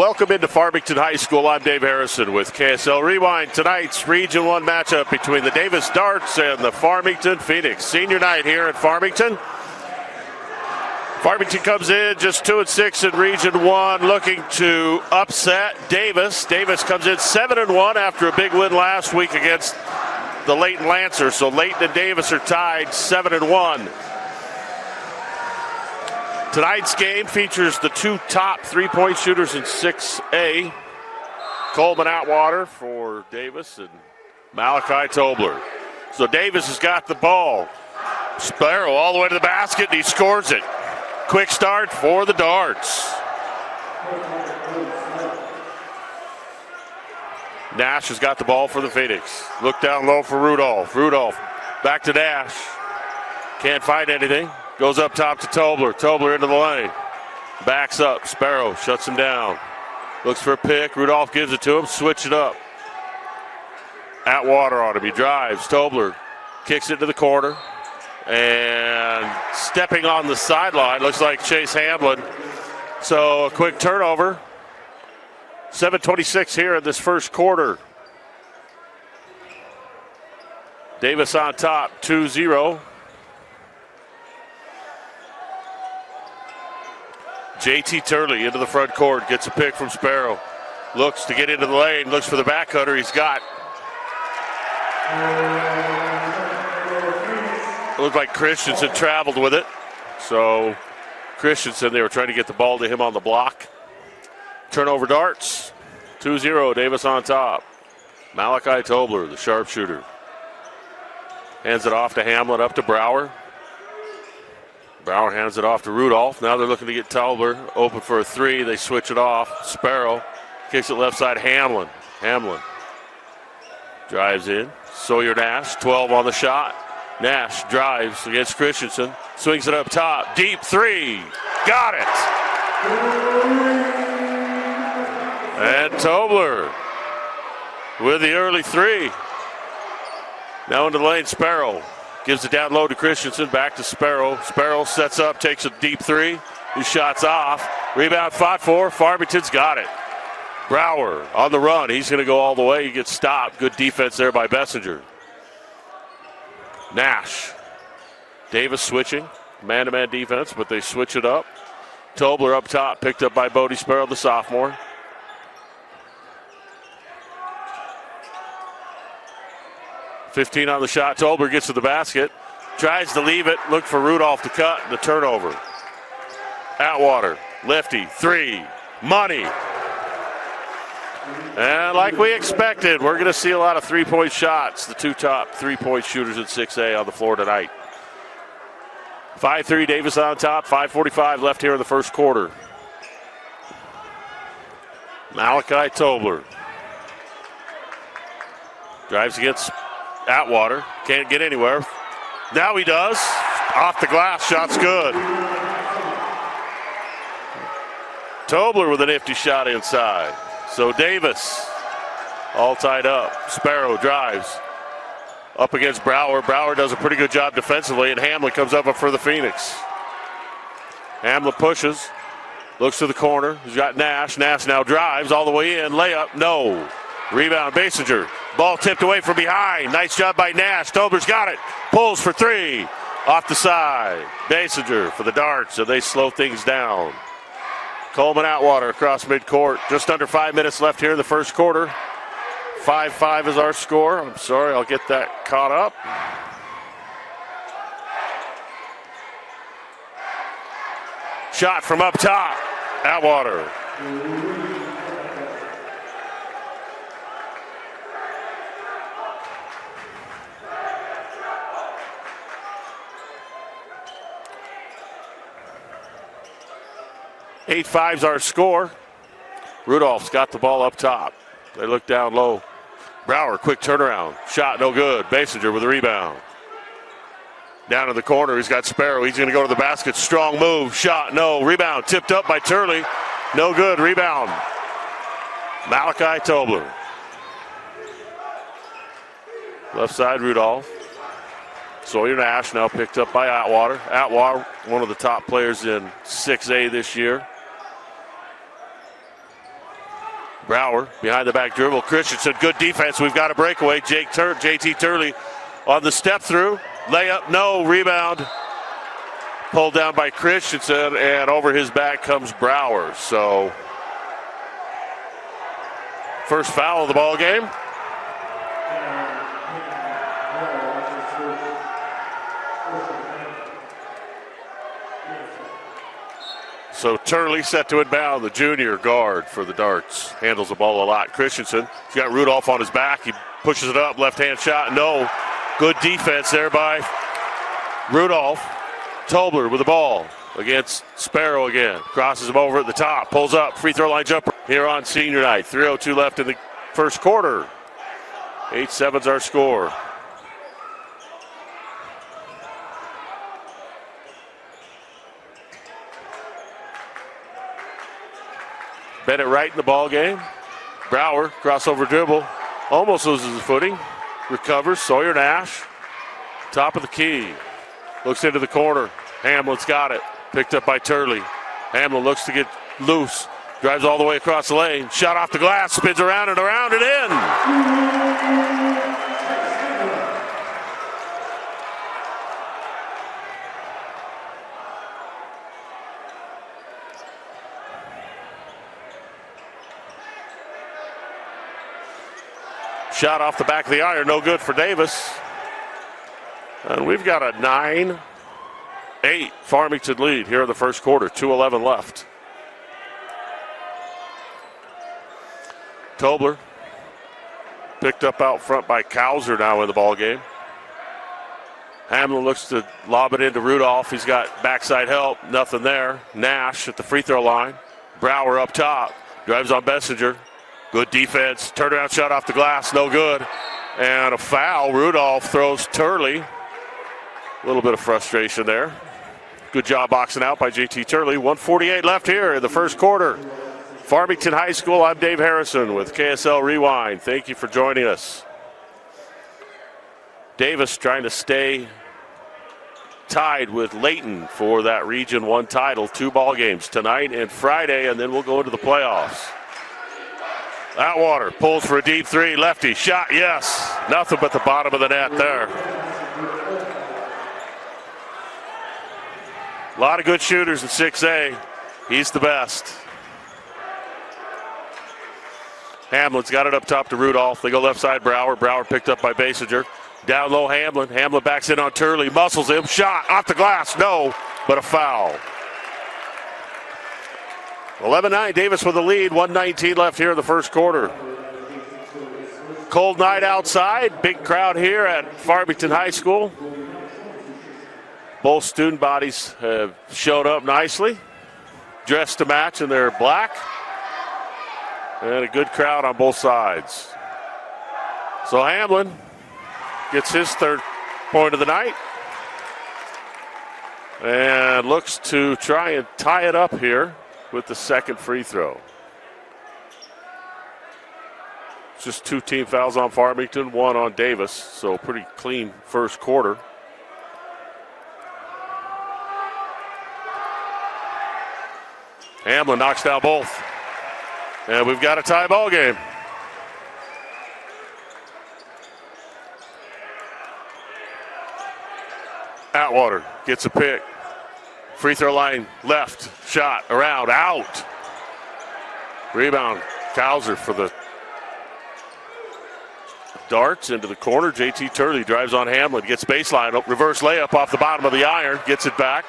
Welcome into Farmington High School. I'm Dave Harrison with KSL Rewind. Tonight's Region 1 matchup between the Davis Darts and the Farmington Phoenix. Senior night here at Farmington. Farmington comes in just 2-6 in Region 1, looking to upset Davis. Davis comes in 7-1 after a big win last week against the Layton Lancers. So Layton and Davis are tied 7-1. Tonight's game features the two top three-point shooters in 6A. Coleman Atwater for Davis and Malachi Tobler. So Davis has got the ball. Sparrow all the way to the basket, and he scores it. Quick start for the Darts. Nash has got the ball for the Phoenix. Look down low for Rudolph. Rudolph back to Nash. Can't find anything. Goes up top to Tobler. Tobler into the lane. Backs up. Sparrow shuts him down. Looks for a pick. Rudolph gives it to him. Switch it up. Atwater on him. He drives. Tobler kicks it to the corner. And stepping on the sideline, looks like Chase Hamlin. So a quick turnover. 7:26 here in this first quarter. Davis on top, 2-0. JT Turley into the front court, gets a pick from Sparrow. Looks to get into the lane, looks for the back cutter. He's got. It looked like Christensen traveled with it. So Christensen, they were trying to get the ball to him on the block. Turnover Darts. 2-0, Davis on top. Malachi Tobler, the sharpshooter. Hands it off to Hamlin, up to Brower. Brower hands it off to Rudolph. Now they're looking to get Tobler open for a three. They switch it off. Sparrow kicks it left side. Hamlin. Hamlin drives in. Sawyer Nash, 12 on the shot. Nash drives against Christensen. Swings it up top. Deep three. Got it. And Tobler with the early three. Now into the lane, Sparrow. Gives it down low to Christensen, back to Sparrow. Sparrow sets up, takes a deep three. His shot's off. Rebound fought for. Farmington's got it. Brower on the run. He's going to go all the way. He gets stopped. Good defense there by Bessinger. Nash. Davis switching. Man-to-man defense, but they switch it up. Tobler up top, picked up by Bodie Sparrow, the sophomore. .15 on the shot. Tobler gets to the basket. Tries to leave it. Look for Rudolph to cut. The turnover. Atwater. Lefty. Three. Money. And like we expected, we're going to see a lot of three-point shots. The two top three-point shooters in 6A on the floor tonight. 5-3, Davis on top. 5:45 left here in the first quarter. Malachi Tobler. Drives against Atwater. Can't get anywhere. Now he does. Off the glass. Shot's good. Tobler with a nifty shot inside. So Davis all tied up. Sparrow drives up against Brower. Brower does a pretty good job defensively, and Hamlin comes up for the Phoenix. Hamlin pushes. Looks to the corner. He's got Nash. Nash now drives all the way in. Layup. No. Rebound, Basinger. Ball tipped away from behind. Nice job by Nash. Tobler's got it. Pulls for three. Off the side. Basinger for the Darts, so they slow things down. Coleman Atwater across midcourt. Just under 5 minutes left here in the first quarter. 5-5 is our score. I'm sorry, I'll get that caught up. Shot from up top. Atwater. Eight five's our score. Rudolph's got the ball up top. They look down low. Brower, quick turnaround. Shot, no good. Basinger with a rebound. Down in the corner, he's got Sparrow. He's going to go to the basket. Strong move. Shot, no. Rebound, tipped up by Turley. No good. Rebound. Malachi Tobler. Left side, Rudolph. Sawyer Nash now picked up by Atwater. Atwater, one of the top players in 6A this year. Brower behind the back dribble. Christensen, good defense. We've got a breakaway. JT Turley on the step through. Layup, no. Rebound. Pulled down by Christensen, and over his back comes Brower. So, first foul of the ball game. So Turley set to inbound, the junior guard for the Darts. Handles the ball a lot. Christensen, he's got Rudolph on his back. He pushes it up, left-hand shot, no. Good defense there by Rudolph. Tobler with the ball against Sparrow again. Crosses him over at the top, pulls up, free throw line jumper here on senior night. 3:02 left in the first quarter. 8-7's our score. Bennett Wright in the ball game. Brower, crossover dribble, almost loses his footing. Recovers, Sawyer Nash, top of the key. Looks into the corner. Hamlin's got it. Picked up by Turley. Hamlin looks to get loose. Drives all the way across the lane. Shot off the glass, spins around and around and in. Shot off the back of the iron, no good for Davis. And we've got a 9-8 Farmington lead here in the first quarter, 2:11 left. Tobler picked up out front by Kauser now in the ball game. Hamlin looks to lob it into Rudolph. He's got backside help, nothing there. Nash at the free throw line. Brower up top, drives on Bessinger. Good defense, turnaround shot off the glass, no good. And a foul, Rudolph throws Turley. A little bit of frustration there. Good job boxing out by JT Turley. 1:48 left here in the first quarter. Farmington High School, I'm Dave Harrison with KSL Rewind. Thank you for joining us. Davis trying to stay tied with Layton for that Region 1 title. 2 ball games tonight and Friday, and then we'll go into the playoffs. Atwater pulls for a deep three. Lefty shot, yes. Nothing but the bottom of the net there. A lot of good shooters in 6A. He's the best. Hamlin's got it up top to Rudolph. They go left side, Brower. Brower picked up by Basinger. Down low, Hamlin. Hamlin backs in on Turley. Muscles him. Shot off the glass. No, but a foul. 11-9, Davis with the lead. 1:19 left here in the first quarter. Cold night outside. Big crowd here at Farmington High School. Both student bodies have showed up nicely. Dressed to match in their black. And a good crowd on both sides. So Hamlin gets his third point of the night. And looks to try and tie it up here with the second free throw. Just 2 team fouls on Farmington, 1 on Davis, so pretty clean first quarter. Hamlin knocks down both. And we've got a tie ball game. Atwater gets a pick. Free throw line left, shot, around, out. Rebound, Kauser for the Darts into the corner. JT Turley drives on Hamlin, gets baseline, reverse layup off the bottom of the iron, gets it back.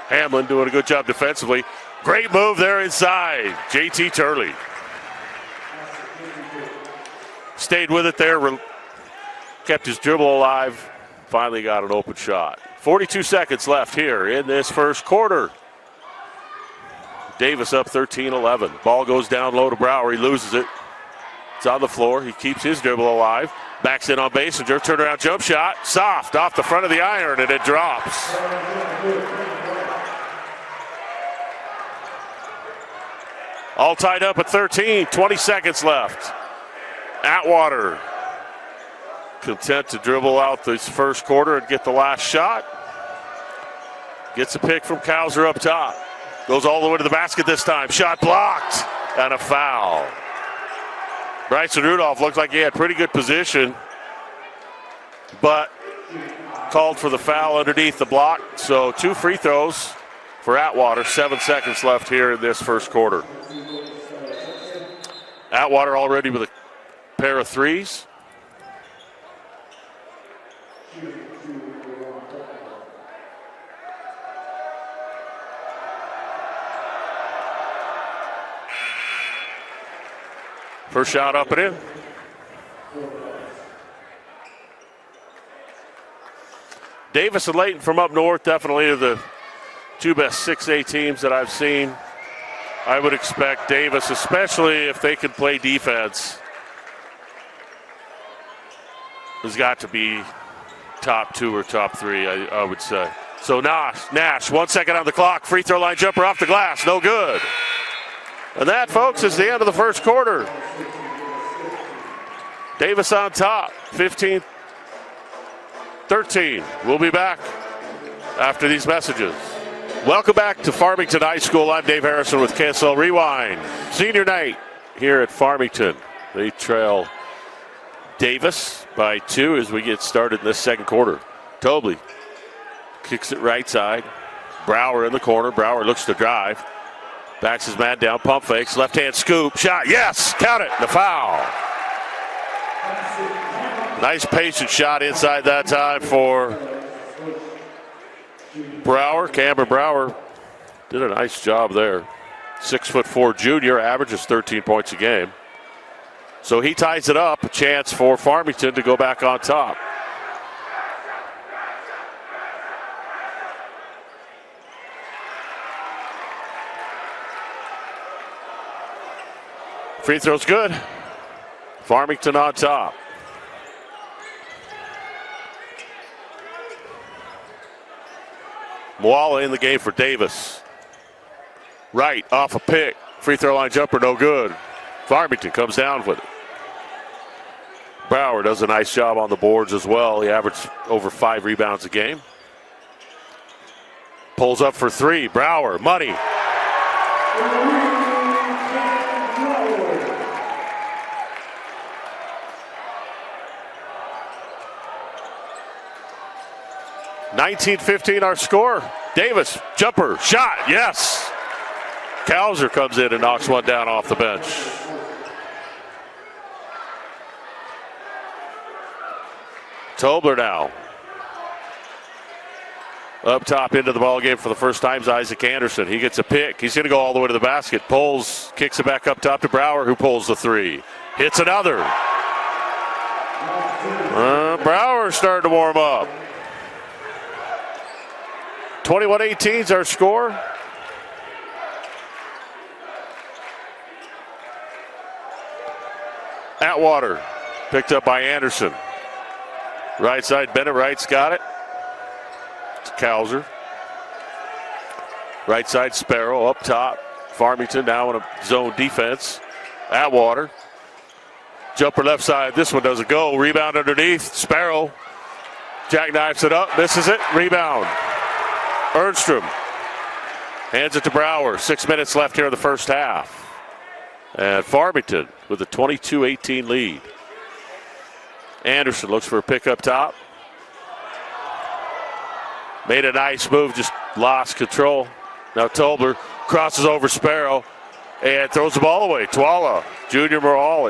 Hamlin doing a good job defensively. Great move there inside, JT Turley. Stayed with it there, kept his dribble alive, finally got an open shot. 42 seconds left here in this first quarter. Davis up 13-11. Ball goes down low to Brower. He loses it. It's on the floor. He keeps his dribble alive. Backs in on Basinger. Turnaround jump shot. Soft off the front of the iron, and it drops. All tied up at 13. 20 seconds left. Atwater content to dribble out this first quarter and get the last shot. Gets a pick from Kauser up top. Goes all the way to the basket this time. Shot blocked and a foul. Bryson Rudolph looked like he had pretty good position, but called for the foul underneath the block. So 2 free throws for Atwater. 7 seconds left here in this first quarter. Atwater already with a pair of threes. First shot up and in. Davis and Layton from up north definitely are the 2 best 6A teams that I've seen. I would expect Davis, especially if they can play defense, has got to be top 2 or top 3, I would say. So Nash, 1 second on the clock. Free throw line jumper off the glass, no good. And that, folks, is the end of the first quarter. Davis on top, 15-13. We'll be back after these messages. Welcome back to Farmington High School. I'm Dave Harrison with KSL Rewind. Senior night here at Farmington. They trail Davis by 2 as we get started in this second quarter. Tobley kicks it right side. Brower in the corner. Brower looks to drive. Backs his man down, pump fakes, left-hand scoop, shot, yes, count it, the foul. Nice patient shot inside that time for Brower. Cameron Brower did a nice job there. 6'4" junior, averages 13 points a game. So he ties it up, a chance for Farmington to go back on top. Free throw's good. Farmington on top. Moala in the game for Davis. Right, off a pick. Free throw line jumper, no good. Farmington comes down with it. Brower does a nice job on the boards as well. He averaged over 5 rebounds a game. Pulls up for 3. Brower, money. (19-15) our score. Davis, jumper, shot, yes. Kauser comes in and knocks one down off the bench. Tobler now. Up top into the ball game for the first time is Isaac Anderson. He gets a pick. He's going to go all the way to the basket. Pulls, kicks it back up top to Brower, who pulls the 3. Hits another. Brower starting to warm up. 21-18 is our score. Atwater picked up by Anderson. Right side, Bennett Wright's got it. It's Kauser. Right side, Sparrow up top. Farmington now in a zone defense. Atwater. Jumper left side. This one doesn't go. Rebound underneath. Sparrow jackknifes it up. Misses it. Rebound. Ernstrom hands it to Brower. 6 minutes left here in the first half. And Farmington with a 22-18 lead. Anderson looks for a pick up top. Made a nice move, just lost control. Now Tobler crosses over Sparrow and throws the ball away. Junior Morale,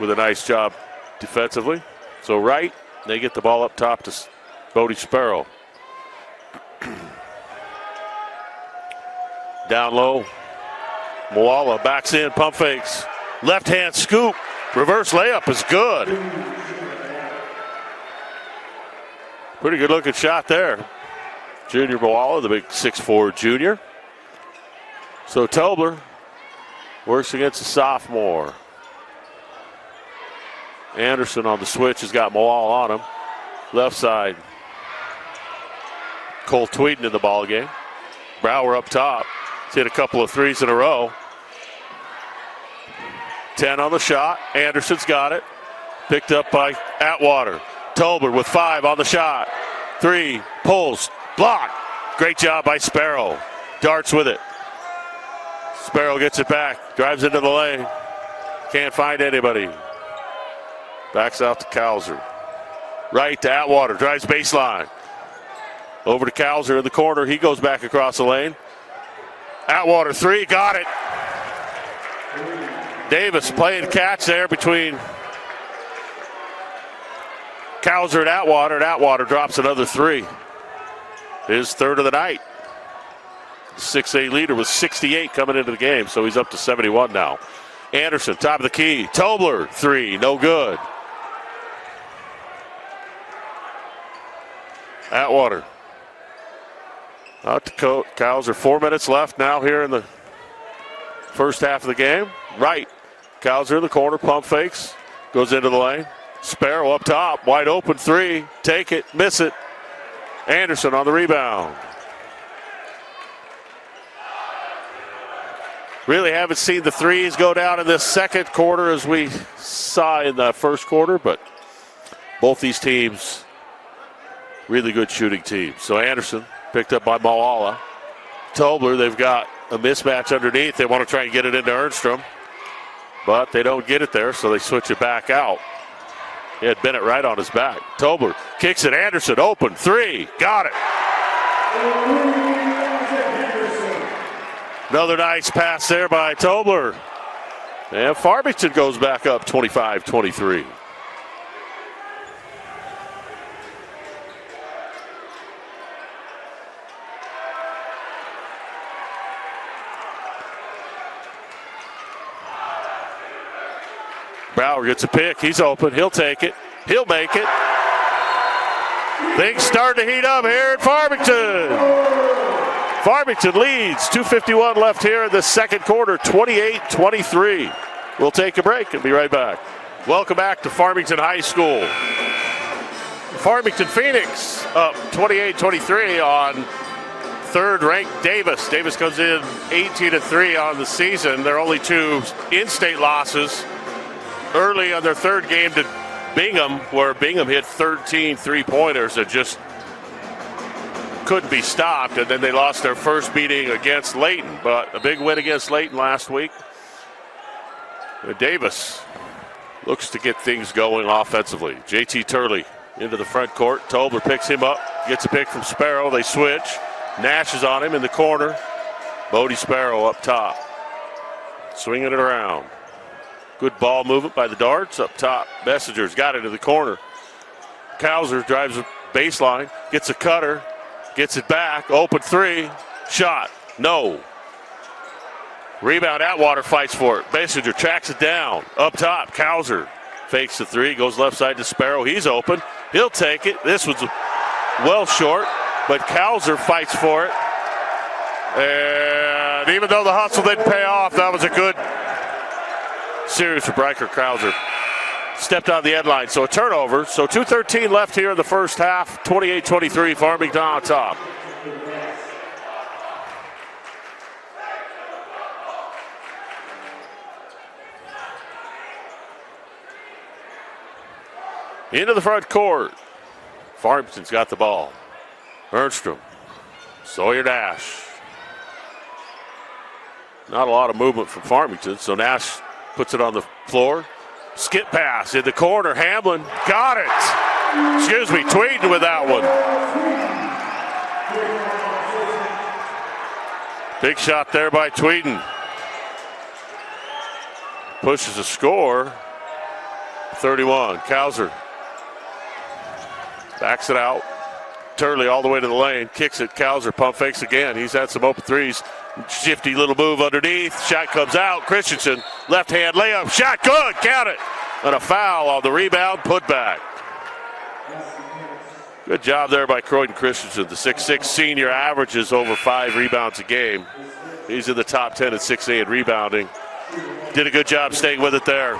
with a nice job defensively. So Wright, they get the ball up top to Bodie Sparrow. Down low. Moala backs in, pump fakes. Left hand scoop. Reverse layup is good. Pretty good looking shot there. Junior Moala, the big 6'4" junior. So Tobler works against the sophomore. Anderson on the switch has got Moala on him. Left side. Cole Tweeden in the ball game. Brower up top. He's hit a couple of threes in a row. 10 on the shot. Anderson's got it. Picked up by Atwater. Tobler with 5 on the shot. 3, pulls, block. Great job by Sparrow. Darts with it. Sparrow gets it back. Drives into the lane. Can't find anybody. Backs out to Cowser. Right to Atwater. Drives baseline. Over to Cowser in the corner. He goes back across the lane. Atwater 3. Got it. Davis playing catch there between Cowser and Atwater drops another 3. His third of the night. 6A leader with 68 coming into the game, so he's up to 71 now. Anderson, top of the key. Tobler, 3, no good. Atwater. Out to Cowser. 4 minutes left now here in the first half of the game. Right. Cowser in the corner, pump fakes. Goes into the lane. Sparrow up top, wide open 3. Take it, miss it. Anderson on the rebound. Really haven't seen the threes go down in this second quarter as we saw in the first quarter, but both these teams, really good shooting teams. So Anderson picked up by Moala. Tobler, they've got a mismatch underneath. They want to try and get it into Ernstrom, but they don't get it there, so they switch it back out. He had Bennett right on his back. Tobler kicks it. Anderson open 3. Got it. Another nice pass there by Tobler. And Farmington goes back up 25-23. Brower gets a pick. He's open. He'll take it. He'll make it. Things start to heat up here at Farmington. Farmington leads. 2:51 left here in the second quarter. 28-23. We'll take a break and be right back. Welcome back to Farmington High School. Farmington Phoenix up 28-23 on third-ranked Davis. Davis comes in 18-3 on the season. Their only 2 in-state losses early on their third game to Bingham, where Bingham hit 13 three-pointers that just couldn't be stopped, and then they lost their first meeting against Layton, but a big win against Layton last week. Davis looks to get things going offensively. JT Turley into the front court. Tobler picks him up, gets a pick from Sparrow. They switch. Nash is on him in the corner. Bodie Sparrow up top, swinging it around. Good ball movement by the Darts up top. Messenger's got it in the corner. Cowser drives a baseline, gets a cutter, gets it back, open 3, shot, no. Rebound, Atwater fights for it. Messenger tracks it down, up top, Cowser fakes the 3, goes left side to Sparrow. He's open, he'll take it. This was well short, but Cowser fights for it. And even though the hustle didn't pay off, that was a good series for Bryker Cowser. Stepped on the end line, so a turnover. So 2:13 left here in the first half. 28-23, Farmington on top. Into the front court. Farmington's got the ball. Ernstrom, Sawyer Nash. Not a lot of movement from Farmington, so Nash puts it on the floor. Skip pass in the corner. Hamlin got it. Excuse me, Tweeden with that one. Big shot there by Tweeden. Pushes a score. 31. Cowser backs it out. Turley all the way to the lane. Kicks it. Cowser pump fakes again. He's had some open threes. Shifty little move underneath. Shot comes out. Christensen, left hand layup. Shot good. Count it. And a foul on the rebound. Put back. Good job there by Croydon Christensen. The 6'6 senior averages over 5 rebounds a game. He's in the top 10 at 6'8 rebounding. Did a good job staying with it there.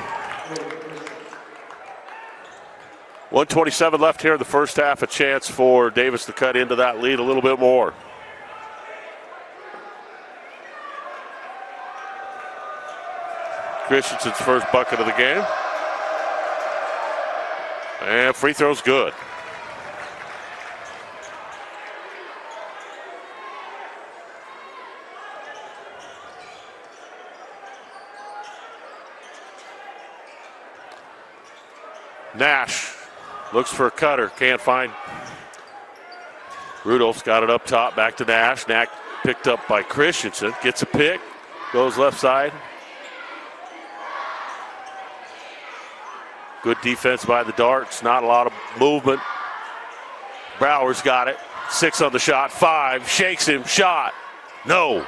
1:27 left here in the first half. A chance for Davis to cut into that lead a little bit more. Christensen's first bucket of the game. And free throw's good. Nash looks for a cutter, can't find. Rudolph's got it up top, back to Nash. Nash picked up by Christensen, gets a pick, goes left side. Good defense by the Darts, not a lot of movement. Brower's got it, 6 on the shot, 5, shakes him, shot, no.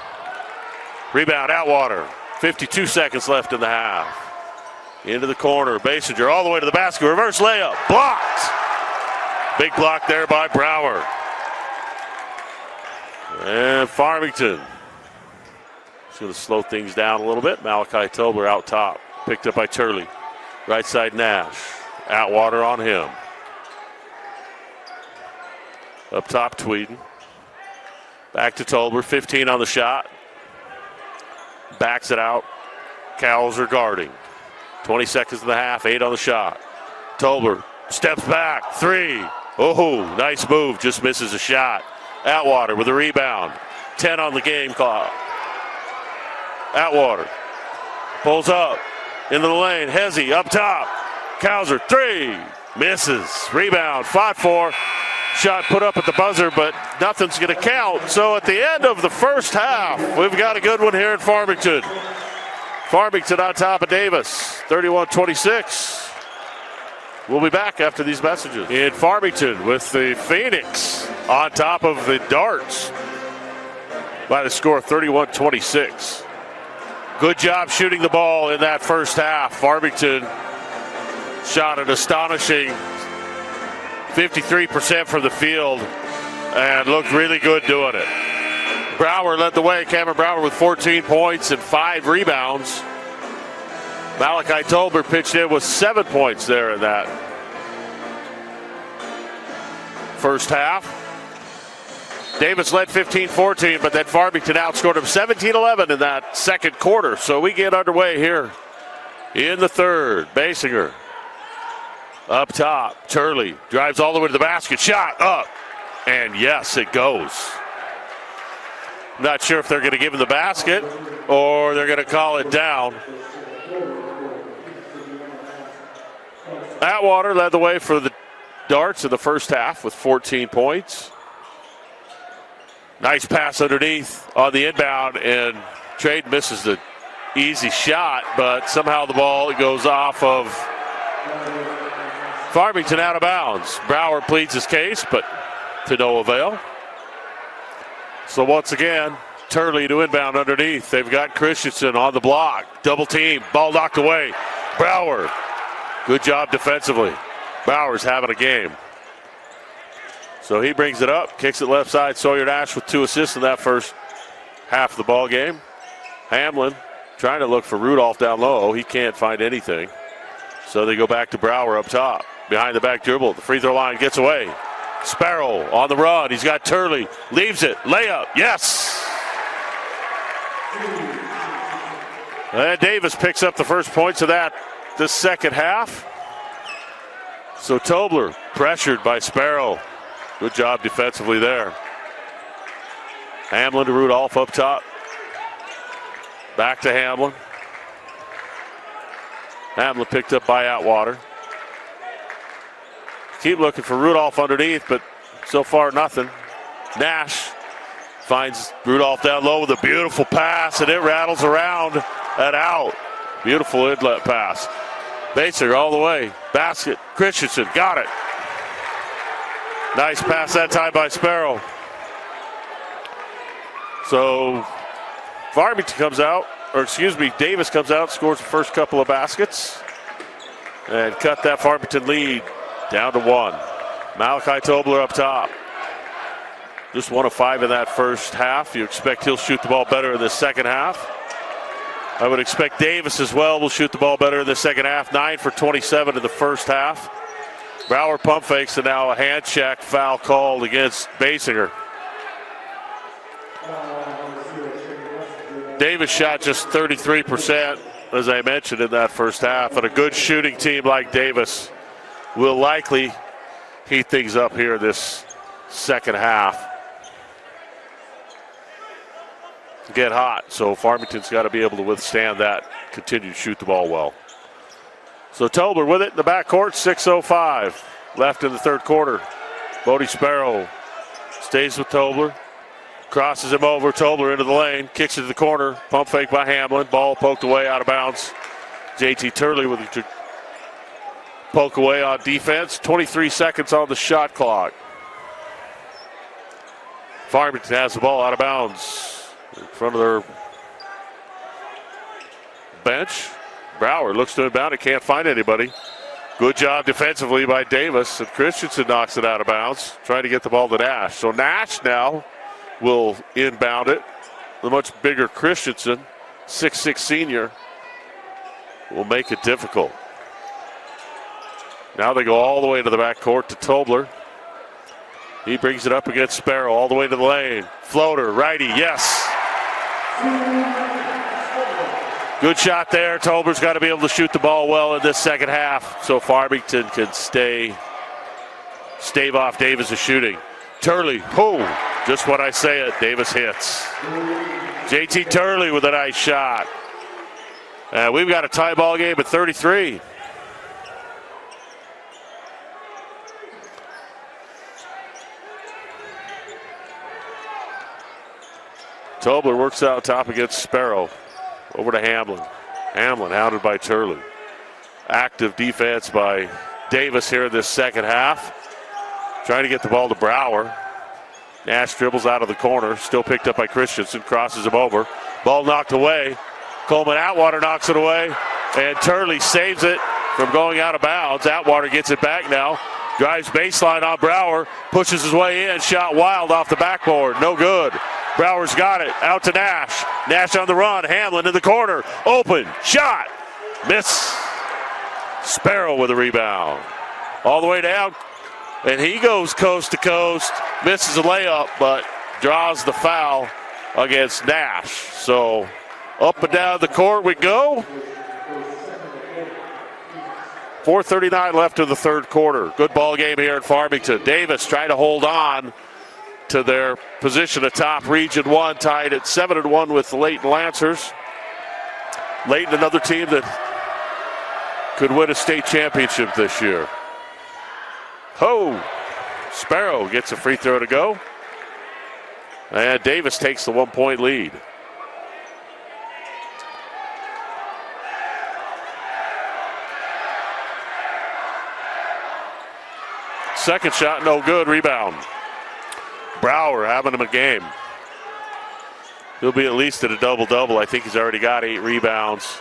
Rebound, Atwater, 52 seconds left in the half. Into the corner, Basinger all the way to the basket, reverse layup, blocked. Big block there by Brower. And Farmington is going to slow things down a little bit. Malachi Tobler out top, picked up by Turley. Right side Nash, Atwater on him. Up top Tweeden. Back to Tobler, 15 on the shot. Backs it out. Cowles are guarding. 20 seconds in the half, 8 on the shot. Tobler steps back, 3. Oh, nice move, just misses a shot. Atwater with a rebound. 10 on the game clock. Atwater pulls up into the lane. Hezzy up top. Cowser, 3. Misses. Rebound, 5-4. Shot put up at the buzzer, but nothing's going to count. So at the end of the first half, we've got a good one here in Farmington. Farmington on top of Davis, 31-26. We'll be back after these messages. In Farmington with the Phoenix on top of the Darts by the score of 31-26. Good job shooting the ball in that first half. Farmington shot an astonishing 53% from the field and looked really good doing it. Brower led the way. Cameron Brower with 14 points and 5 rebounds. Malachi Tolber pitched in with 7 points there in that first half. Davis led 15-14, but then Farmington outscored him 17-11 in that second quarter. So we get underway here in the third. Basinger up top. Turley drives all the way to the basket. Shot up. And yes, it goes. Not sure if they're going to give him the basket or they're going to call it down. Atwater led the way for the Darts in the first half with 14 points. Nice pass underneath on the inbound, and Trade misses the easy shot, but somehow the ball goes off of Farmington out of bounds. Brower pleads his case, but to no avail. So once again, Turley to inbound underneath. They've got Christensen on the block. Double team, ball knocked away. Brower, good job defensively. Brower's having a game. So he brings it up, kicks it left side. Sawyer Nash with 2 assists in that first half of the ball game. Hamlin trying to look for Rudolph down low. He can't find anything. So they go back to Brower up top. Behind the back dribble. The free throw line gets away. Sparrow on the run. He's got Turley. Leaves it. Layup. Yes. And Davis picks up the first points of this second half. So Tobler pressured by Sparrow. Good job defensively there. Hamlin to Rudolph up top. Back to Hamlin. Hamlin picked up by Atwater. Keep looking for Rudolph underneath, but so far nothing. Nash finds Rudolph down low with a beautiful pass, and it rattles around and out. Beautiful inlet pass. Basinger all the way. Basket. Christensen got it. Nice pass that time by Sparrow. So Farmington comes out, Davis comes out, scores the first couple of baskets, and cut that Farmington lead down to 1. Malachi Tobler up top. Just 1 of 5 in that first half. You expect he'll shoot the ball better in the second half. I would expect Davis as well will shoot the ball better in the second half. 9 for 27 in the first half. Brower pump fakes, and now a hand check foul called against Basinger. Davis shot just 33%, as I mentioned, in that first half. And a good shooting team like Davis will likely heat things up here this second half. Get hot, so Farmington's got to be able to withstand that, continue to shoot the ball well. So Tobler with it in the backcourt, 6:05 left in the third quarter. Bodie Sparrow stays with Tobler. Crosses him over. Tobler into the lane. Kicks it to the corner. Pump fake by Hamlin. Ball poked away out of bounds. JT Turley with a poke away on defense. 23 seconds on the shot clock. Farmington has the ball out of bounds in front of their bench. Brower looks to inbound it. Can't find anybody. Good job defensively by Davis. And Christensen knocks it out of bounds. Trying to get the ball to Nash. So Nash now will inbound it. The much bigger Christensen, 6'6" senior, will make it difficult. Now they go all the way to the backcourt to Tobler. He brings it up against Sparrow all the way to the lane. Floater, righty, yes. Good shot there. Tobler's got to be able to shoot the ball well in this second half so Farmington can stave off Davis' shooting. Turley, just what I say it, Davis hits. JT Turley with a nice shot. We've got a tie ball game at 33. Tobler works out top against Sparrow. Over to Hamlin. Hamlin hounded by Turley. Active defense by Davis here in this second half. Trying to get the ball to Brower. Nash dribbles out of the corner. Still picked up by Christensen. Crosses him over. Ball knocked away. Coleman Atwater knocks it away. And Turley saves it from going out of bounds. Atwater gets it back now. Drives baseline on Brower. Pushes his way in. Shot wild off the backboard. No good. Brower's got it. Out to Nash. Nash on the run. Hamlin in the corner. Open. Shot. Miss. Sparrow with a rebound. All the way down. And he goes coast to coast. Misses a layup, but draws the foul against Nash. So up and down the court we go. 4:39 left in the third quarter. Good ball game here at Farmington. Davis trying to hold on to their position atop Region 1, tied at 7-1 with the Layton Lancers. Layton, another team that could win a state championship this year. Sparrow gets a free throw to go. And Davis takes the 1-point lead. Second shot, no good. Rebound. Brower having him a game. He'll be at least at a double-double. I think he's already got 8 rebounds,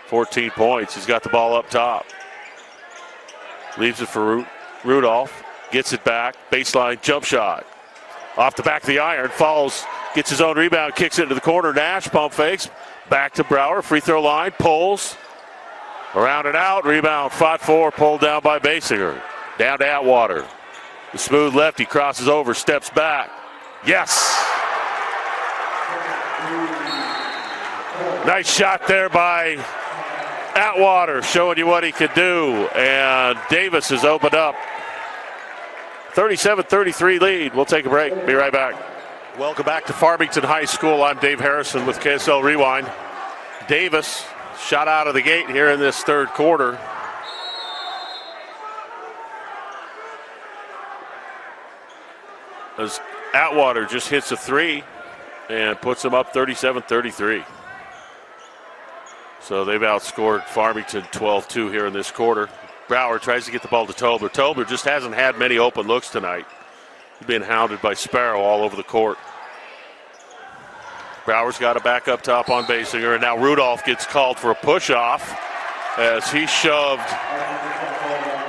14 points. He's got the ball up top. Leaves it for Rudolph. Gets it back. Baseline jump shot. Off the back of the iron. Falls. Gets his own rebound. Kicks it into the corner. Nash pump fakes. Back to Brower. Free throw line. Pulls. Around and out. Rebound. Fought for. Pulled down by Basinger. Down to Atwater. The smooth lefty crosses over, steps back. Yes! Nice shot there by Atwater, showing you what he can do. And Davis has opened up. 37-33 lead. We'll take a break. Be right back. Welcome back to Farmington High School. I'm Dave Harrison with KSL Rewind. Davis shot out of the gate here in this third quarter. As Atwater just hits a 3 and puts them up 37-33. So they've outscored Farmington 12-2 here in this quarter. Brower tries to get the ball to Tobler. Tobler just hasn't had many open looks tonight. He's being hounded by Sparrow all over the court. Brower's got it back up top on Basinger, and now Rudolph gets called for a push-off as he shoved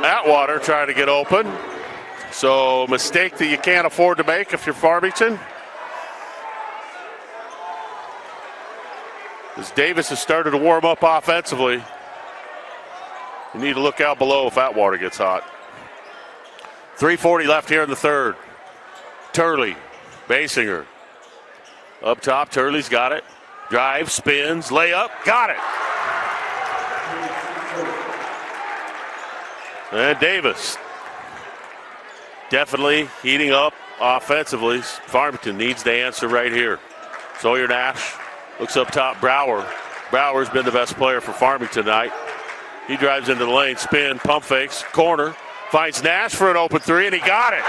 Atwater trying to get open. So a mistake that you can't afford to make if you're Farmington. As Davis has started to warm up offensively, you need to look out below if Atwater gets hot. 3:40 left here in the third. Turley, Basinger. Up top, Turley's got it. Drive, spins, layup, got it. And Davis definitely heating up offensively. Farmington needs the answer right here. Sawyer Nash looks up top. Brower's been the best player for Farmington tonight. He drives into the lane, spin, pump fakes, corner, finds Nash for an open three, and he got it.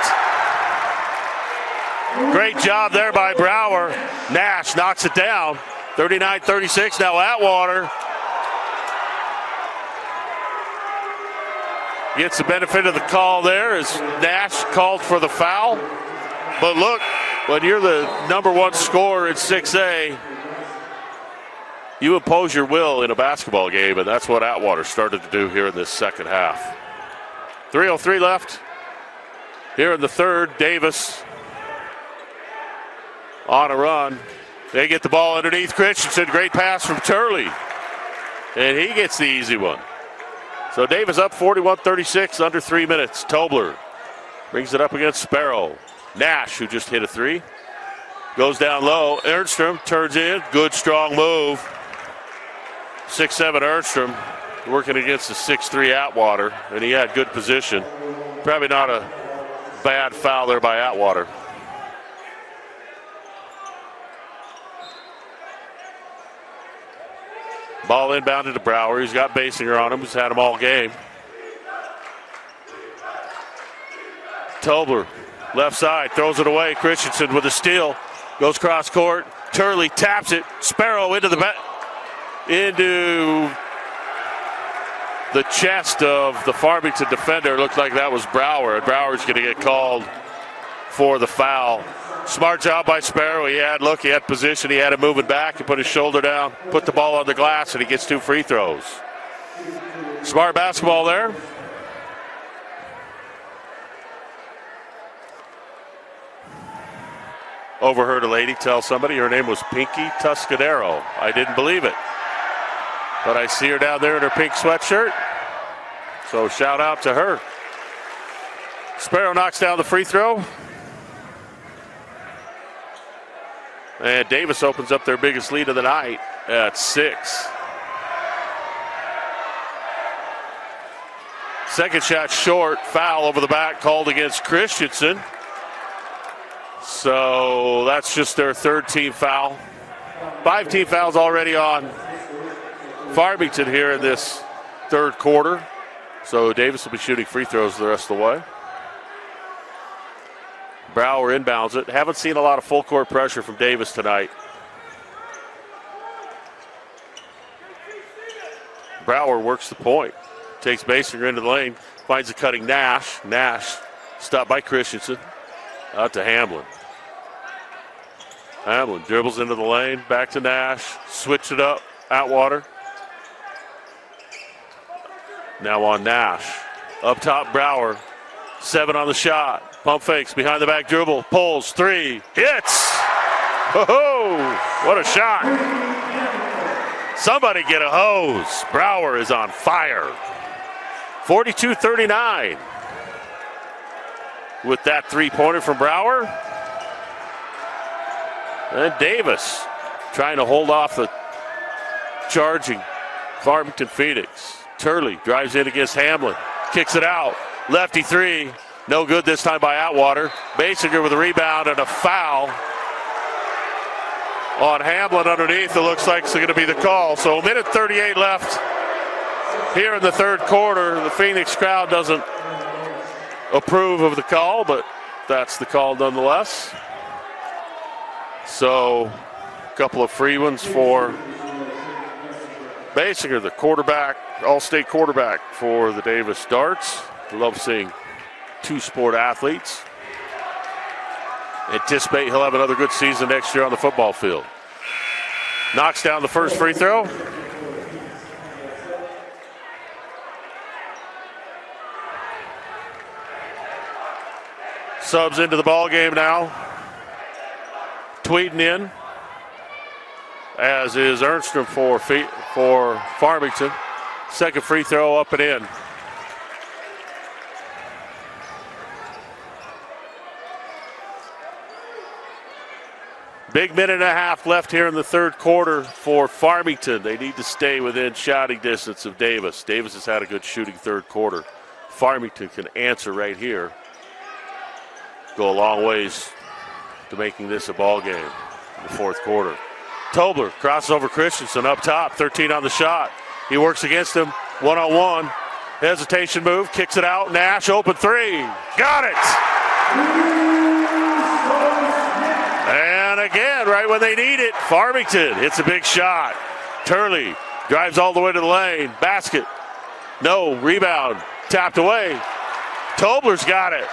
Great job there by Brower. Nash knocks it down. 39-36 now Atwater. Gets the benefit of the call there as Nash called for the foul. But look, when you're the number one scorer in 6A, you impose your will in a basketball game, and that's what Atwater started to do here in this second half. 3:03 left here in the third. Davis on a run. They get the ball underneath Christensen. Great pass from Turley. And he gets the easy one. So Davis up 41-36, under 3 minutes. Tobler brings it up against Sparrow. Nash, who just hit a three, goes down low. Ernstrom turns in. Good, strong move. 6'7" Ernstrom working against the 6'3" Atwater, and he had good position. Probably not a bad foul there by Atwater. Ball inbounded to Brower. He's got Basinger on him. He's had him all game. Tobler, left side, throws it away. Christensen with a steal. Goes cross court. Turley taps it. Sparrow into the chest of the Farmington defender. Looked like that was Brower. And Brower's going to get called for the foul. Smart job by Sparrow. He had position. He had him moving back. He put his shoulder down, put the ball on the glass, and he gets 2 free throws. Smart basketball there. Overheard a lady tell somebody her name was Pinky Tuscadero. I didn't believe it. But I see her down there in her pink sweatshirt. So shout out to her. Sparrow knocks down the free throw. And Davis opens up their biggest lead of the night at 6. Second shot short, foul over the back called against Christensen. So that's just their third team foul. 5 team fouls already on Farmington here in this third quarter. So Davis will be shooting free throws the rest of the way. Brower inbounds it. Haven't seen a lot of full court pressure from Davis tonight. Brower works the point. Takes Basinger into the lane. Finds a cutting Nash. Nash stopped by Christensen. Out to Hamlin. Hamlin dribbles into the lane. Back to Nash. Switch it up. Atwater. Now on Nash. Up top, Brower. 7 on the shot. Pump fakes, behind the back dribble, pulls, 3, hits! Ho-ho! What a shot! Somebody get a hose. Brower is on fire. 42-39. With that three-pointer from Brower. And Davis trying to hold off the charging Farmington Phoenix. Turley drives in against Hamlin, kicks it out. Lefty 3. No good this time by Atwater. Basinger with a rebound and a foul on Hamlin underneath. It looks like it's going to be the call. So 1:38 left here in the third quarter. The Phoenix crowd doesn't approve of the call, but that's the call nonetheless. So a couple of free ones for Basinger, the quarterback, all-state quarterback for the Davis Darts. Love seeing 2 sport athletes. Anticipate he'll have another good season next year on the football field. Knocks down the first free throw. Subs into the ball game now. Tweeden in, as is Ernstrom for Farmington. Second free throw up and in. Big minute and a half left here in the third quarter for Farmington. They need to stay within shouting distance of Davis. Davis has had a good shooting third quarter. Farmington can answer right here. Go a long ways to making this a ball game in the fourth quarter. Tobler crosses over Christensen up top, 13 on the shot. He works against him, 1-on-1. Hesitation move, kicks it out. Nash, open three. Got it! And again, right when they need it, Farmington hits a big shot. Turley drives all the way to the lane. Basket. No. Rebound. Tapped away. Tobler's got it.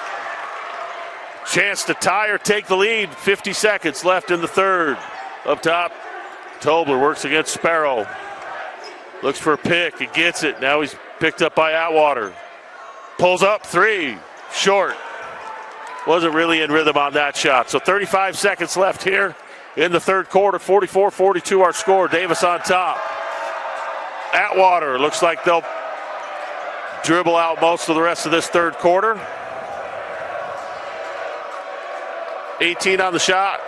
Chance to tie or take the lead. 50 seconds left in the third. Up top, Tobler works against Sparrow. Looks for a pick. He gets it. Now he's picked up by Atwater. Pulls up three. Short. Wasn't really in rhythm on that shot. So 35 seconds left here in the third quarter. 44-42 our score. Davis on top. Atwater looks like they'll dribble out most of the rest of this third quarter. 18 on the shot.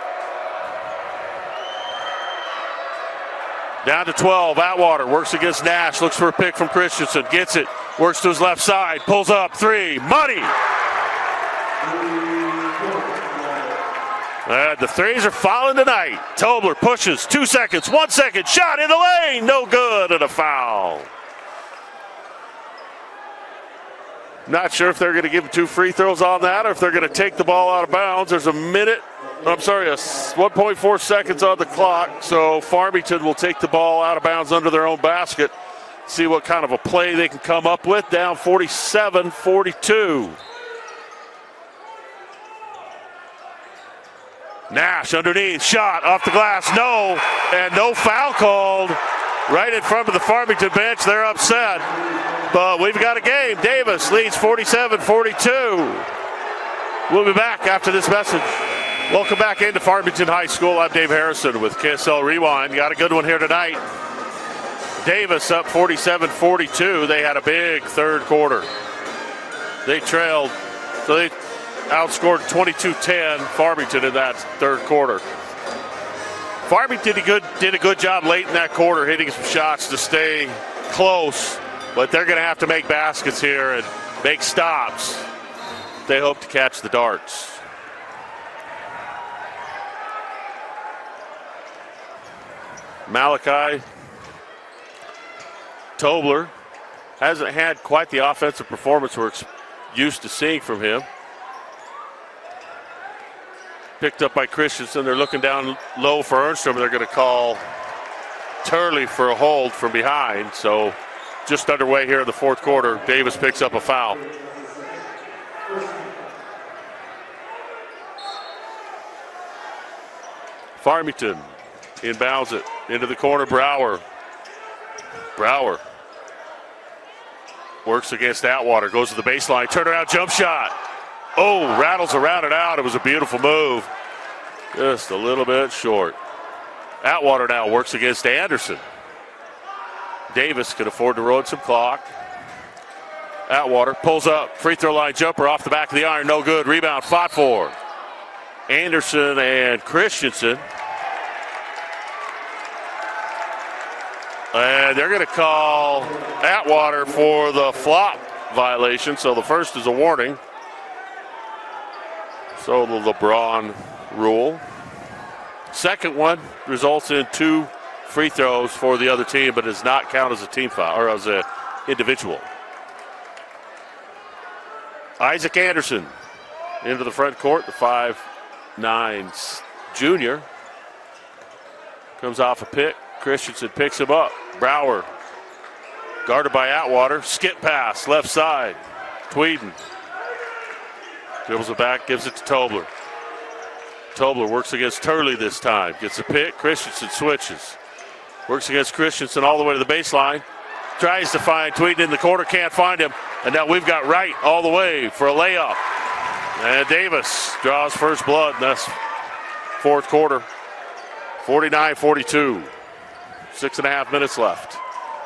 Down to 12. Atwater works against Nash. Looks for a pick from Christensen. Gets it. Works to his left side. Pulls up. Three. Money. The threes are falling tonight. Tobler pushes. 2 seconds. 1 second. Shot in the lane. No good. And a foul. Not sure if they're going to give him 2 free throws on that or if they're going to take the ball out of bounds. There's 1.4 seconds on the clock. So Farmington will take the ball out of bounds under their own basket. See what kind of a play they can come up with. Down 47-42. Nash underneath, shot off the glass, no, and no foul called right in front of the Farmington bench. They're upset, but we've got a game. Davis leads 47-42. We'll be back after this message. Welcome back into Farmington High School. I'm Dave Harrison with KSL Rewind. Got a good one here tonight. Davis up 47-42. They had a big third quarter. They trailed, so they outscored 22-10 Farmington in that third quarter. Farmington did a good job late in that quarter hitting some shots to stay close, but they're going to have to make baskets here and make stops. They hope to catch the darts. Malachi Tobler hasn't had quite the offensive performance we're used to seeing from him. Picked up by Christensen. They're looking down low for Ernstrom. They're going to call Turley for a hold from behind. So just underway here in the fourth quarter. Davis picks up a foul. Farmington inbounds it into the corner. Brower works against Atwater. Goes to the baseline. Turnaround jump shot. Oh, rattles around and out. It was a beautiful move. Just a little bit short. Atwater now works against Anderson. Davis can afford to roll some clock. Atwater pulls up. Free throw line jumper off the back of the iron. No good. Rebound fought for. Anderson and Christensen. And they're going to call Atwater for the flop violation. So the first is a warning. So the LeBron rule. Second one results in 2 free throws for the other team, but does not count as a team foul or as an individual. Isaac Anderson into the front court, the 5'9" junior. Comes off a pick. Christensen picks him up. Brower guarded by Atwater. Skip pass, left side. Tweeden dribbles it back, gives it to Tobler. Tobler works against Turley this time. Gets a pick. Christensen switches. Works against Christensen all the way to the baseline. Tries to find Tweeden in the corner. Can't find him. And now we've got Wright all the way for a layup. And Davis draws first blood in this fourth quarter. 49-42. 6.5 minutes left.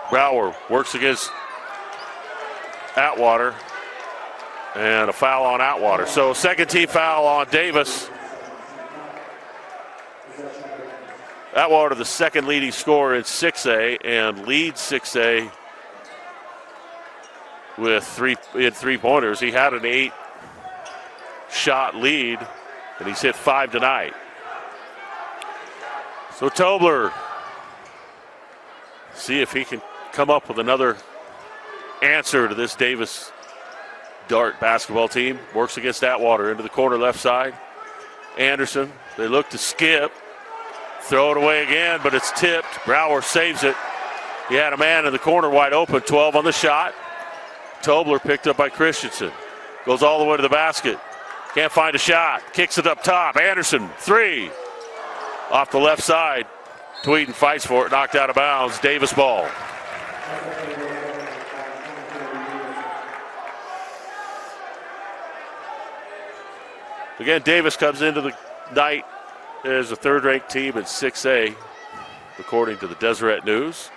Brower works against Atwater. And a foul on Atwater. So second team foul on Davis. Atwater, the second leading scorer in 6A, and leads 6A with three-pointers. He had an 8-shot lead, and he's hit 5 tonight. So Tobler, see if he can come up with another answer to this Davis Dart basketball team. Works against Atwater into the corner left side. Anderson, they look to skip. Throw it away again, but it's tipped. Brower saves it. He had a man in the corner wide open, 12 on the shot. Tobler picked up by Christensen. Goes all the way to the basket. Can't find a shot. Kicks it up top. Anderson, 3. Off the left side. Tweeden fights for it. Knocked out of bounds. Davis ball. Again, Davis comes into the night as a third-ranked team in 6A, according to the Deseret News.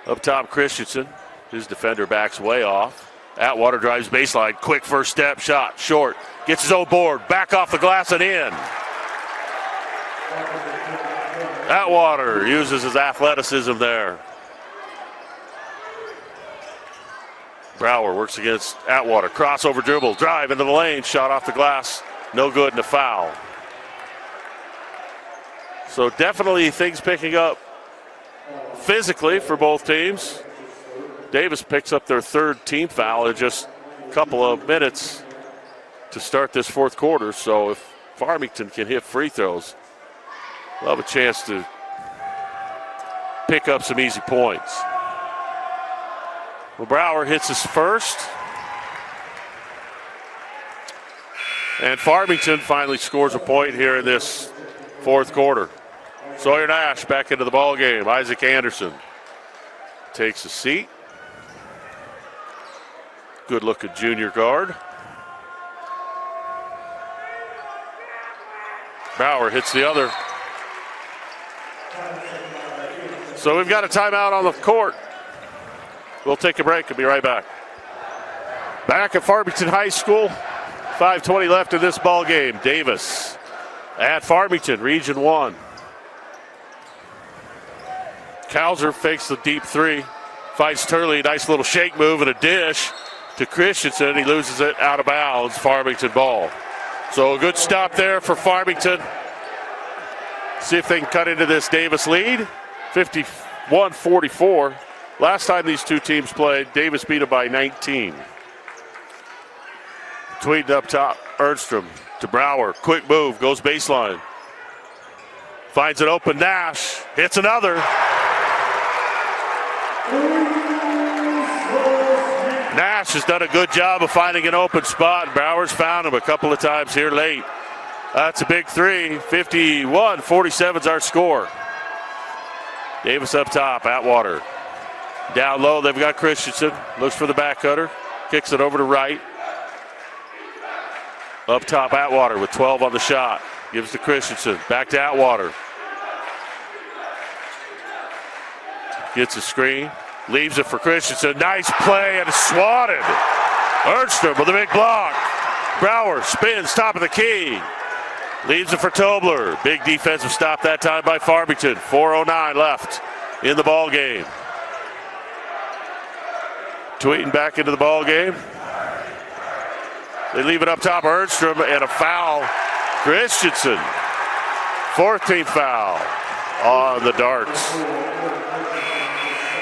Up top, Christensen. His defender backs way off. Atwater drives baseline. Quick first step, shot, short. Gets his own board. Back off the glass and in. Atwater uses his athleticism there. Brower works against Atwater. Crossover dribble, drive into the lane, shot off the glass. No good and a foul. So definitely things picking up physically for both teams. Davis picks up their third team foul in just a couple of minutes to start this fourth quarter. So if Farmington can hit free throws, they'll have a chance to pick up some easy points. Well, Brower hits his first. And Farmington finally scores a point here in this fourth quarter. Sawyer Nash back into the ball game. Isaac Anderson takes a seat. Good-looking junior guard. Brower hits the other. So we've got a timeout on the court. We'll take a break and be right back. Back at Farmington High School. 5:20 left in this ball game. Davis at Farmington, Region 1. Kauser fakes the deep 3. Fights Turley. Nice little shake move and a dish to Christensen. He loses it out of bounds. Farmington ball. So a good stop there for Farmington. See if they can cut into this Davis lead. 51-44. Last time these two teams played, Davis beat them by 19. Tweeden up top, Ernstrom to Brower. Quick move, goes baseline. Finds it open, Nash. Hits another. Nash has done a good job of finding an open spot. Brower's found him a couple of times here late. That's a big 3. 51-47 is our score. Davis up top, Atwater. Down low, they've got Christensen. Looks for the back cutter. Kicks it over to right. Up top, Atwater with 12 on the shot. Gives to Christensen. Back to Atwater. Gets a screen. Leaves it for Christensen. Nice play and swatted. Ernstrom with a big block. Brower spins, top of the key. Leaves it for Tobler. Big defensive stop that time by Farmington. 4:09 left in the ball game. Tweeden back into the ball game. They leave it up top, Ernstrom, and a foul. Christensen, 14th foul on the Darts.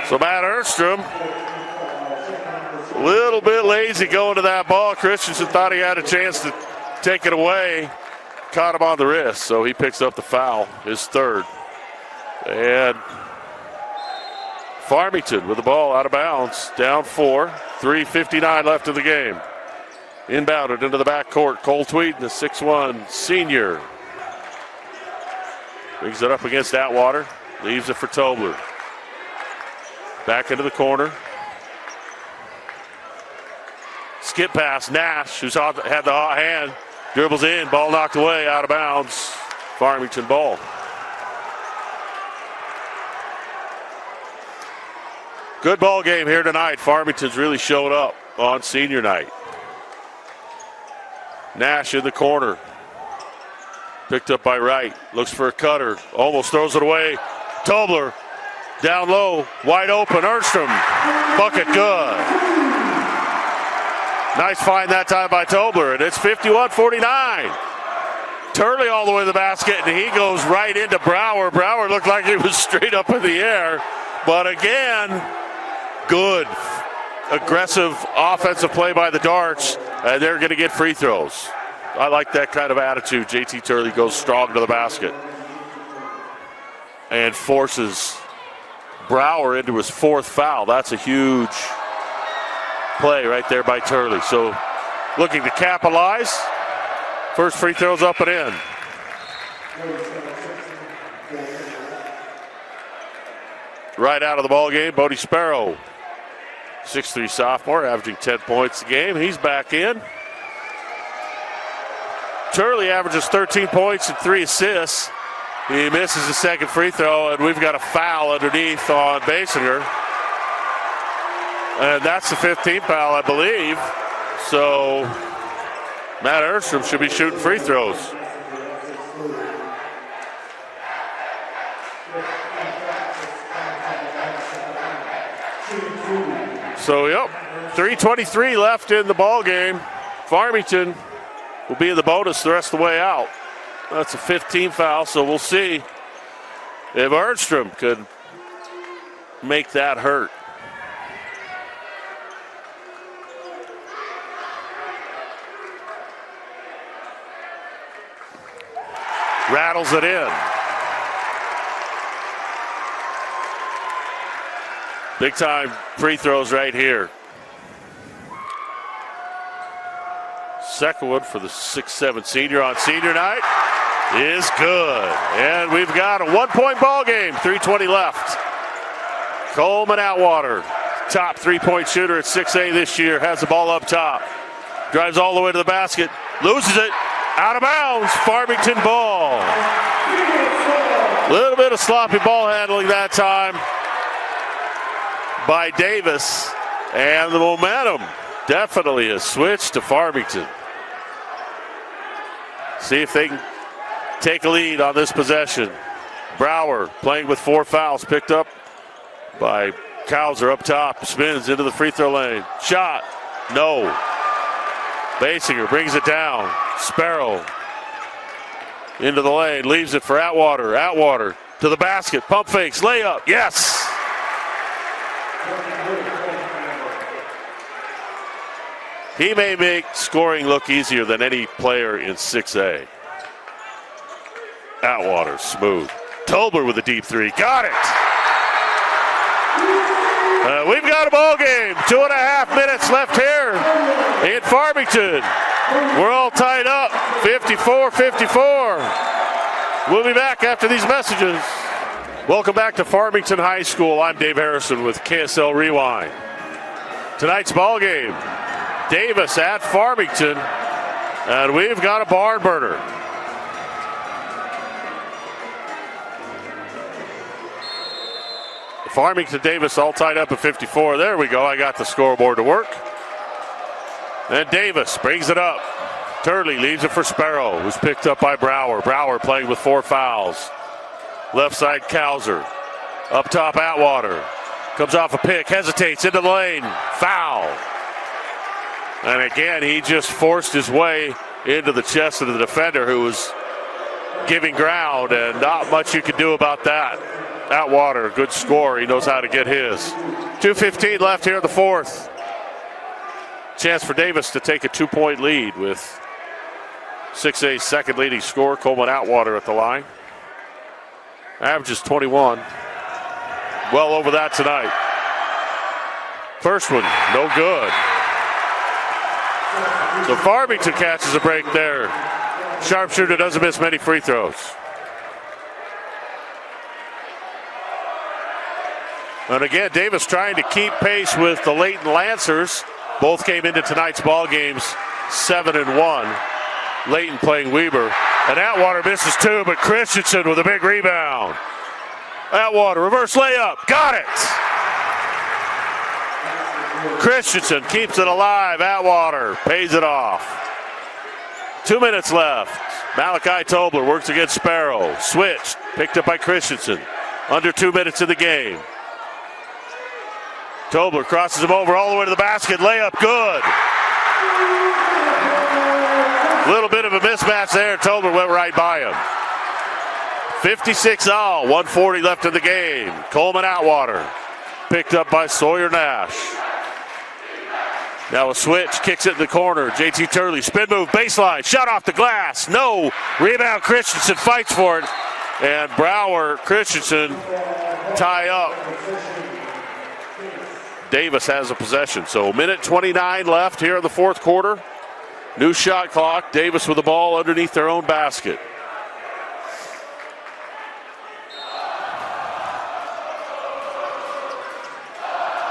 So Matt Ernstrom, a little bit lazy going to that ball. Christensen thought he had a chance to take it away. Caught him on the wrist, so he picks up the foul, his third. And Farmington with the ball out of bounds, down 4, 3:59 left in the game. Inbounded into the backcourt, Cole Tweeden, the 6'1 senior. Brings it up against Atwater, leaves it for Tobler. Back into the corner. Skip pass, Nash, who's had the hot hand, dribbles in, ball knocked away, out of bounds. Farmington ball. Good ball game here tonight. Farmington's really showed up on senior night. Nash in the corner. Picked up by Wright. Looks for a cutter. Almost throws it away. Tobler down low. Wide open. Ernstrom. Bucket good. Nice find that time by Tobler. And it's 51-49. Turley all the way to the basket. And he goes right into Brower. Brower looked like he was straight up in the air. But again, good, aggressive offensive play by the Darts, and they're going to get free throws. I like that kind of attitude. JT Turley goes strong to the basket and forces Brower into his fourth foul. That's a huge play right there by Turley. So looking to capitalize. First free throw's up and in. Right out of the ball game, Bodie Sparrow, 6'3" sophomore, averaging 10 points a game. He's back in. Turley averages 13 points and 3 assists. He misses the second free throw, and we've got a foul underneath on Basinger. And that's the 15th foul, I believe. So Matt Ernstrom should be shooting free throws. So, yep, 3:23 left in the ball game. Farmington will be in the bonus the rest of the way out. That's a 15 foul, so we'll see if Ernstrom could make that hurt. Rattles it in. Big time free throws right here. Second one for the 6'7" senior on senior night is good. And we've got a 1-point ball game, 3:20 left. Coleman Atwater, top 3-point shooter at 6A this year, has the ball up top. Drives all the way to the basket, loses it, out of bounds, Farmington ball. A little bit of sloppy ball handling that time by Davis, and the momentum definitely has switched to Farmington. See if they can take a lead on this possession. Brower playing with 4 fouls, picked up by Kauser up top, spins into the free throw lane. Shot, no. Basinger brings it down. Sparrow into the lane, leaves it for Atwater. Atwater to the basket, pump fakes, layup, yes! He may make scoring look easier than any player in 6A. Atwater, smooth. Tobler with a deep 3, got it! We've got a ball game, 2.5 minutes left here in Farmington. We're all tied up, 54-54. We'll be back after these messages. Welcome back to Farmington High School. I'm Dave Harrison with KSL Rewind. Tonight's ball game, Davis at Farmington, and we've got a barn burner. Farmington Davis all tied up at 54. There we go. I got the scoreboard to work. And Davis brings it up. Turley leaves it for Sparrow, who's picked up by Brower. Brower playing with 4 fouls. Left side, Kauser. Up top, Atwater. Comes off a pick, hesitates into the lane. Foul. And again, he just forced his way into the chest of the defender, who was giving ground, and not much you can do about that. Atwater, good score. He knows how to get his. 2:15 left here in the fourth. Chance for Davis to take a 2-point lead with 6A's second leading scorer, Coleman Atwater, at the line. Averages 21. Well over that tonight. First one, no good. So Farmington catches a break there. Sharpshooter doesn't miss many free throws. And again, Davis trying to keep pace with the Leighton Lancers. Both came into tonight's ball games 7-1. Leighton playing Weber. And Atwater misses 2, but Christensen with a big rebound. Atwater, reverse layup, got it! Christensen keeps it alive. Atwater pays it off. 2 minutes left. Malachi Tobler works against Sparrow. Switched, picked up by Christensen. Under 2 minutes in the game. Tobler crosses him over all the way to the basket. Layup, good. A little bit of a mismatch there. Tobler went right by him. 56 all, 140 left in the game. Coleman Atwater, picked up by Sawyer Nash. Now a switch, kicks it in the corner. JT Turley, spin move, baseline, shot off the glass. No, rebound, Christensen fights for it. And Brower, Christensen tie up. Davis has a possession. So minute 29 left here in the fourth quarter. New shot clock. Davis with the ball underneath their own basket.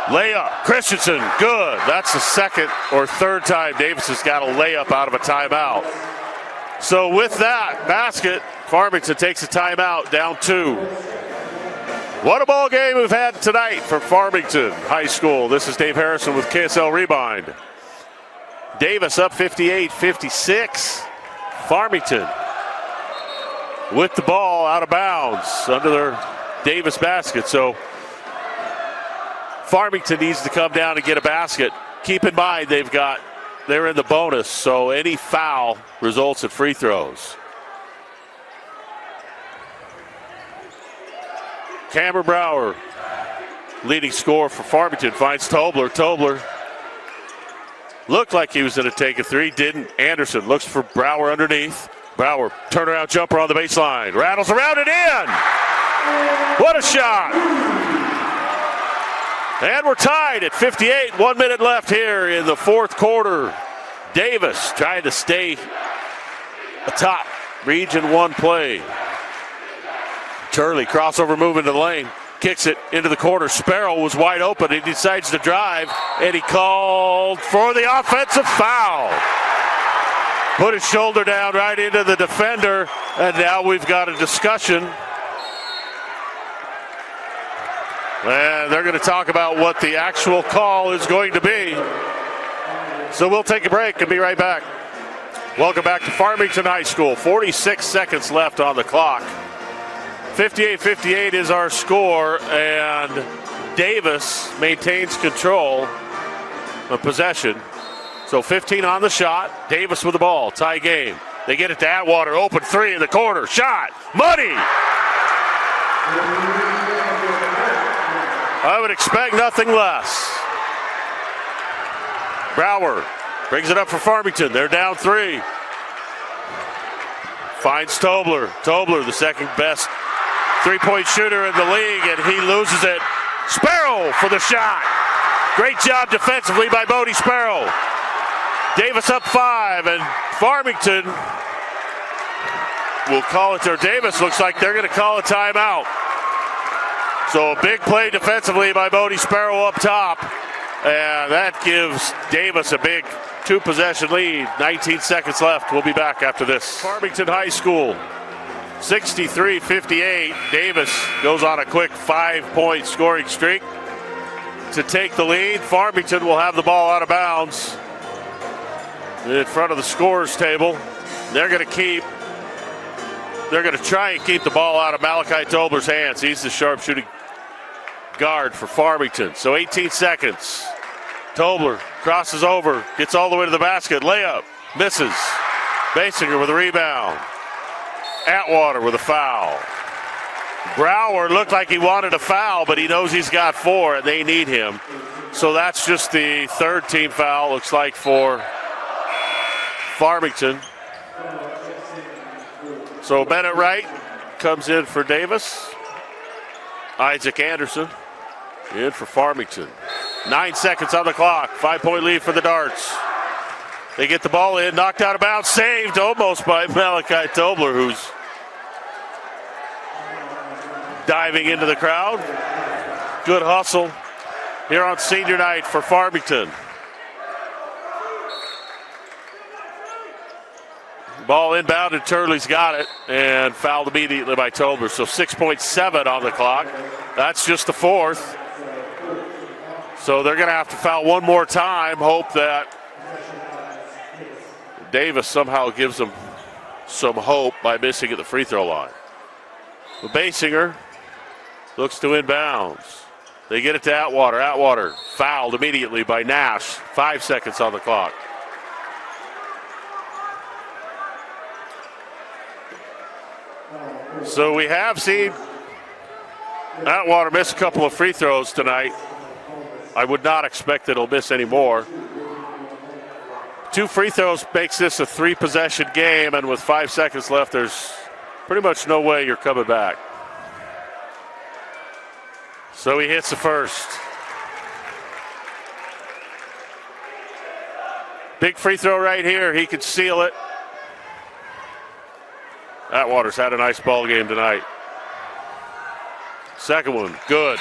Layup, Christensen, good. That's the second or third time Davis has got a layup out of a timeout. So with that basket, Farmington takes a timeout, down 2. What a ball game we've had tonight for Farmington High School. This is Dave Harrison with KSL Rewind. Davis up 58-56. Farmington with the ball out of bounds under their Davis basket. So Farmington needs to come down and get a basket. Keep in mind they're in the bonus, so any foul results in free throws. Cameron Brower, leading scorer for Farmington, finds Tobler. Tobler looked like he was going to take a three, didn't. Anderson looks for Brower underneath. Brower, turnaround jumper on the baseline. Rattles around and in. What a shot. And we're tied at 58. 1 minute left here in the fourth quarter. Davis trying to stay atop Region 1 play. Turley, crossover move into the lane. Kicks it into the corner. Sparrow was wide open. He decides to drive, and he called for the offensive foul. Put his shoulder down right into the defender, and now we've got a discussion. And they're going to talk about what the actual call is going to be. So we'll take a break and be right back. Welcome back to Farmington High School. 46 seconds left on the clock. 58-58 is our score, and Davis maintains control of possession. So 15 on the shot. Davis with the ball. Tie game. They get it to Atwater. Open three in the corner. Shot. Money. I would expect nothing less. Brower brings it up for Farmington. They're down 3. Finds Tobler. Tobler, the second best three-point shooter in the league, and he loses it. Sparrow for the shot. Great job defensively by Bodie Sparrow. Davis up 5, and Farmington will call it there. Davis looks like they're going to call a timeout. So a big play defensively by Bodie Sparrow up top, and that gives Davis a big 2-possession lead. 19 seconds left. We'll be back after this. Farmington High School, 63-58. Davis goes on a quick 5-point scoring streak to take the lead. Farmington will have the ball out of bounds in front of the scorers table. They're going to try and keep the ball out of Malachi Tobler's hands. He's the sharpshooting guard for Farmington. So 18 seconds. Tobler crosses over, gets all the way to the basket. Layup, misses. Basinger with a rebound. Atwater with a foul. Brower looked like he wanted a foul, but he knows he's got 4, and they need him. So that's just the third team foul, looks like, for Farmington. So Bennett Wright comes in for Davis. Isaac Anderson in for Farmington. 9 seconds on the clock. 5-point lead for the Darts. They get the ball in, knocked out of bounds, saved almost by Malachi Tobler, who's diving into the crowd. Good hustle here on senior night for Farmington. Ball inbounded, Turley's got it, and fouled immediately by Tobler. So 6.7 on the clock. That's just the fourth. So they're going to have to foul one more time, hope that Davis somehow gives them some hope by missing at the free throw line. But Basinger looks to inbounds. They get it to Atwater. Atwater fouled immediately by Nash. 5 seconds on the clock. So we have seen Atwater miss a couple of free throws tonight. I would not expect that he'll miss any more. 2 free throws makes this a 3-possession game, and with 5 seconds left, there's pretty much no way you're coming back. So he hits the first. Big free throw right here. He could seal it. Atwater's had a nice ball game tonight. Second one, good.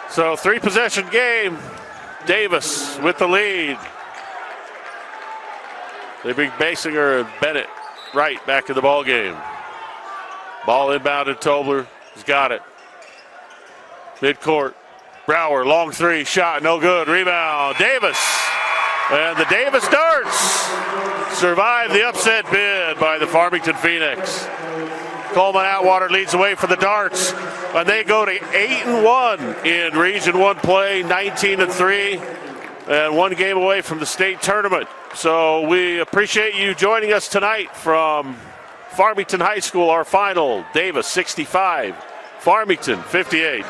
So 3-possession game. Davis with the lead. They bring Basinger and Bennett right back in the ball game. Ball inbounded. Tobler has got it. Midcourt. Brower, long 3, shot, no good. Rebound, Davis. And the Davis Darts survive the upset bid by the Farmington Phoenix. Coleman Atwater leads the way for the Darts, and they go to 8-1 in Region 1 play, 19-3, and 1 game away from the state tournament. So we appreciate you joining us tonight from Farmington High School. Our final, Davis 65, Farmington 58.